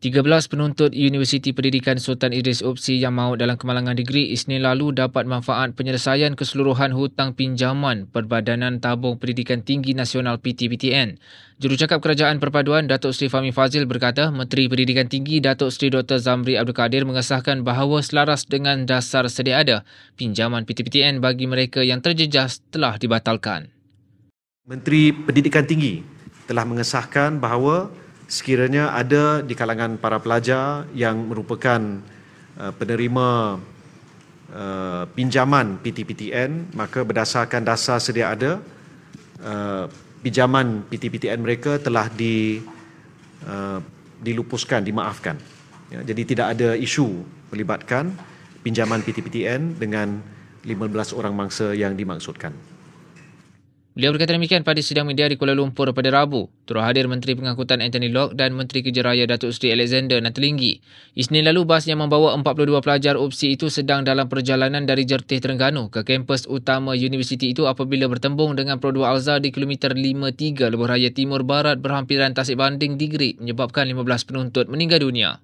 13 penuntut Universiti Pendidikan Sultan Idris Opsi yang maut dalam kemalangan degree Isnin lalu dapat manfaat penyelesaian keseluruhan hutang pinjaman Perbadanan Tabung Pendidikan Tinggi Nasional PTPTN. Jurucakap Kerajaan Perpaduan Datuk Seri Fahmi Fazil berkata, Menteri Pendidikan Tinggi Datuk Seri Dr. Zamri Abdul Kadir mengesahkan bahawa selaras dengan dasar sedia ada, pinjaman PTPTN bagi mereka yang terjejas telah dibatalkan. Menteri Pendidikan Tinggi telah mengesahkan bahawa sekiranya ada di kalangan para pelajar yang merupakan penerima pinjaman PTPTN, maka berdasarkan dasar sedia ada, pinjaman PTPTN mereka telah dilupuskan, dimaafkan. Ya, jadi tidak ada isu melibatkan pinjaman PTPTN dengan 15 orang mangsa yang dimaksudkan. Beliau berkata demikian pada sidang media di Kuala Lumpur pada Rabu. Turut hadir Menteri Pengangkutan Anthony Locke dan Menteri Kerja Raya Datuk Seri Alexander Nathalinggi. Isnin lalu, bas yang membawa 42 pelajar UPSI itu sedang dalam perjalanan dari Jertih Terengganu ke kampus utama universiti itu apabila bertembung dengan Produa Alza di kilometer 53 Lebuh Raya Timur Barat berhampiran Tasik Banding Digri menyebabkan 15 penuntut meninggal dunia.